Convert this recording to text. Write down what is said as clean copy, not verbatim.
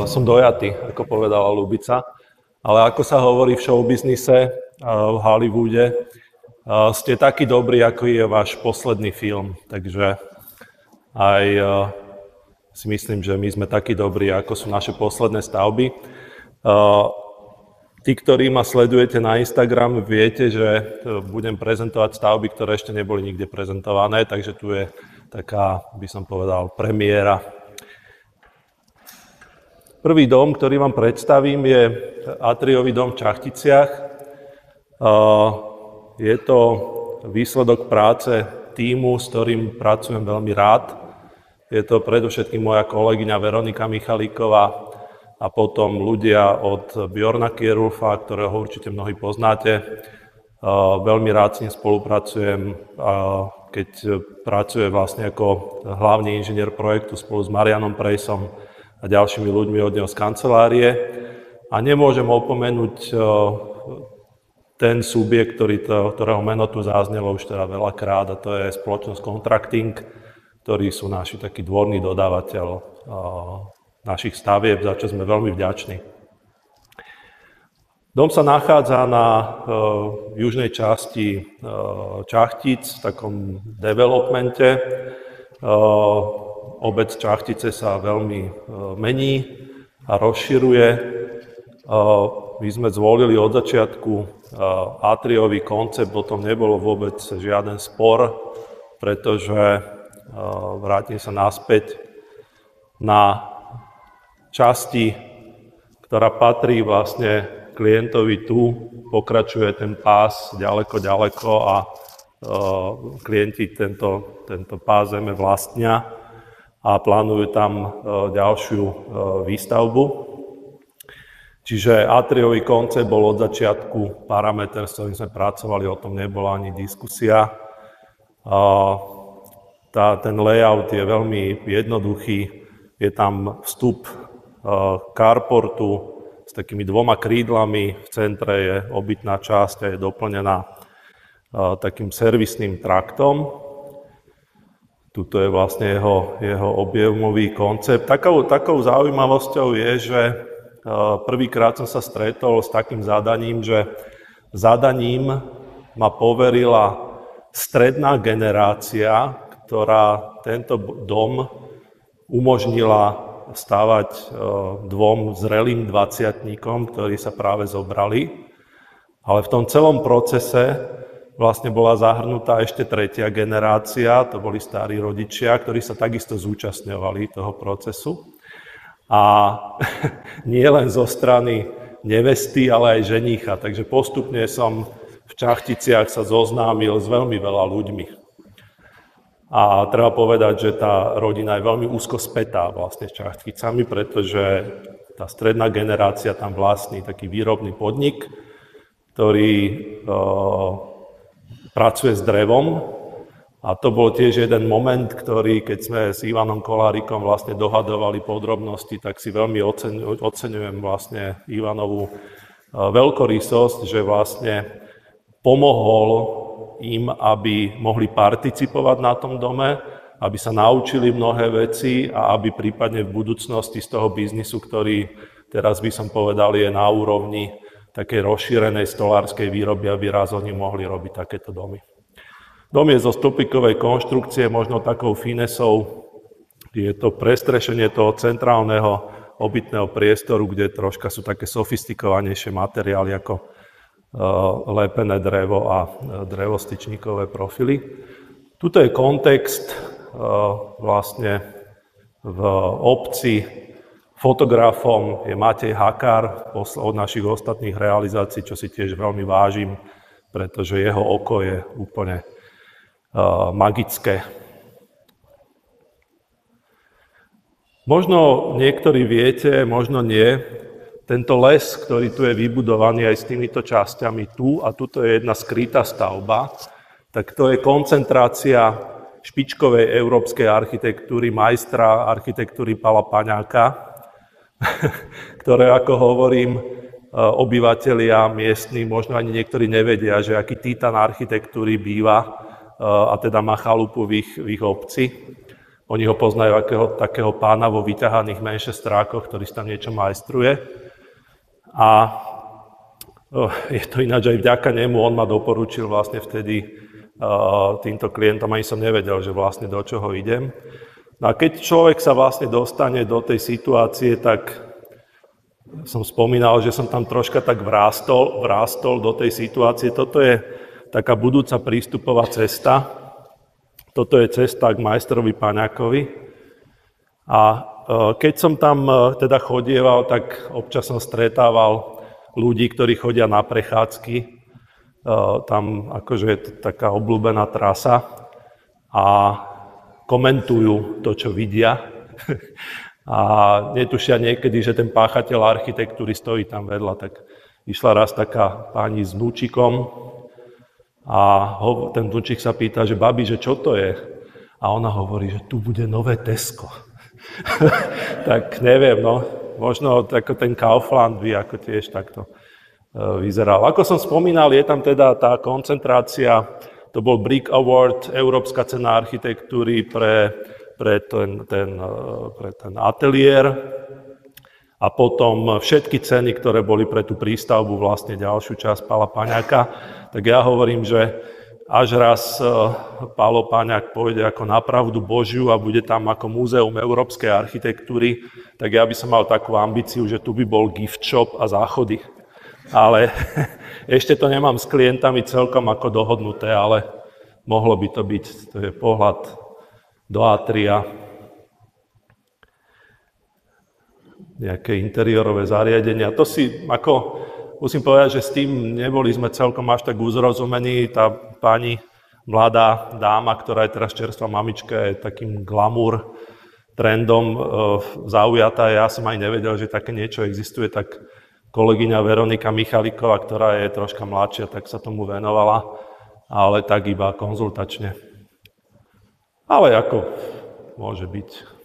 Som dojatý, ako povedala Ľubica, ale ako sa hovorí v showbiznise, v Hollywoode, ste takí dobrí, ako je váš posledný film. Takže aj si myslím, že my sme takí dobrí, ako sú naše posledné stavby. Tí, ktorí ma sledujete na Instagram, viete, že budem prezentovať stavby, ktoré ešte neboli nikde prezentované, takže tu je taká, by som povedal, premiéra. Prvý dom, ktorý vám predstavím, je atriový dom v Čachticiach. Je to výsledok práce tímu, s ktorým pracujem veľmi rád. Je to predovšetkým moja kolegyňa Veronika Michalíková a potom ľudia od Bjorna Kierulfa, ktorého určite mnohí poznáte. Veľmi rád s ním spolupracujem, keď pracuje vlastne ako hlavný inžinier projektu spolu s Marianom Prejsom a ďalšími ľuďmi od neho z kancelárie. A nemôžem opomenúť ten subjekt, ktorého meno tu zaznelo už teda veľakrát, a to je spoločnosť Contracting, ktorí sú naši taký dvorný dodávateľ našich stavieb, za čo sme veľmi vďační. Dom sa nachádza na južnej časti Čachtic, v takom developmente. Obec Čachtice sa veľmi mení a rozširuje. My sme zvolili od začiatku atriový koncept, o tom nebolo vôbec žiaden spor, pretože vrátim sa naspäť na časti, ktorá patrí vlastne klientovi tu, pokračuje ten pás ďaleko a klienti tento pás zeme vlastnia a plánujú tam ďalšiu výstavbu. Čiže atriový koncept bol od začiatku parameter, s ktorým sme pracovali, o tom nebola ani diskusia. Ten layout je veľmi jednoduchý, je tam vstup carportu s takými dvoma krídlami, v centre je obytná časť a je doplnená takým servisným traktom. Tuto je vlastne jeho objemový koncept. Takou zaujímavosťou je, že prvýkrát som sa stretol s takým zadaním, že zadaním ma poverila stredná generácia, ktorá tento dom umožnila stavať dvom zrelým dvaciatníkom, ktorí sa práve zobrali. Ale v tom celom procese vlastne bola zahrnutá ešte tretia generácia, to boli starí rodičia, ktorí sa takisto zúčastňovali toho procesu. A nie len zo strany nevesty, ale aj ženícha. Takže postupne som v Čachticiach sa zoznámil s veľmi veľa ľuďmi. A treba povedať, že tá rodina je veľmi úzko spätá vlastne s Čachticami, pretože tá stredná generácia tam vlastní taký výrobný podnik, ktorý pracuje s drevom. A to bol tiež jeden moment, ktorý, keď sme s Ivanom Kolárikom vlastne dohadovali podrobnosti, tak si veľmi oceňujem vlastne Ivanovú veľkorysosť, že vlastne pomohol im, aby mohli participovať na tom dome, aby sa naučili mnohé veci a aby prípadne v budúcnosti z toho biznisu, ktorý teraz by som povedal je na úrovni takej rozšírenej stolárskej výroby, aby raz oni mohli robiť takéto domy. Dom je zo stĺpikovej konštrukcie, možno takou finesou. Je to prestrešenie toho centrálneho obytného priestoru, kde troška sú také sofistikovanejšie materiály ako lépené drevo a drevostyčníkové profily. Tuto je kontext vlastne v obci. Fotografom je Matej Hakár od našich ostatných realizácií, čo si tiež veľmi vážim, pretože jeho oko je úplne magické. Možno niektorí viete, možno nie, tento les, ktorý tu je vybudovaný aj s týmito časťami tu, a tuto je jedna skrytá stavba, tak to je koncentrácia špičkovej európskej architektúry, majstra architektúry Pala Paňáka, ktoré, ako hovorím, obyvatelia miestni, možno ani niektorí nevedia, že aký titan architektúry býva a teda má chalupu v ich obci. Oni ho poznajú takého pána vo vyťahaných Manchesterákoch, ktorý si tam niečo majstruje. A je to ináč aj vďaka nemu, on ma doporučil vlastne vtedy týmto klientom, ani som nevedel, že vlastne do čoho idem. No a keď človek sa vlastne dostane do tej situácie, tak som spomínal, že som tam troška tak vrástol do tej situácie. Toto je taká budúca prístupová cesta. Toto je cesta k majstrovi Paňákovi. A keď som tam teda chodieval, tak občas som stretával ľudí, ktorí chodia na prechádzky. Tam akože je to taká obľúbená trasa a komentujú to, čo vidia. A netušia niekedy, že ten páchateľ architektúry stojí tam vedľa. Tak išla raz taká pani s vnúčikom a ten vnúčik sa pýta, že babi, že čo to je? A ona hovorí, že tu bude nové Tesco. Tak neviem, no, možno ako ten Kaufland by ako tiež takto vyzeral. Ako som spomínal, je tam teda tá koncentrácia, to bol Brick Award, Európska cena architektúry pre ten ateliér a potom všetky ceny, ktoré boli pre tú prístavbu, vlastne ďalšiu časť Pála Paňáka. Tak ja hovorím, že až raz Pálo Paňák pôjde ako na pravdu Božiu a bude tam ako múzeum európskej architektúry, tak ja by som mal takú ambíciu, že tu by bol gift shop a záchody. Ale ešte to nemám s klientami celkom ako dohodnuté, ale mohlo by to byť, to je pohľad do atria, nejaké interiérové zariadenia. To si, ako musím povedať, že s tým neboli sme celkom až tak uzrozumení. Tá pani, mladá dáma, ktorá je teraz čerstvá mamička, je takým glamour trendom zaujatá. Ja som aj nevedel, že také niečo existuje, tak kolegyňa Veronika Michalíková, ktorá je troška mladšia, tak sa tomu venovala, ale tak iba konzultačne. Ale ako môže byť.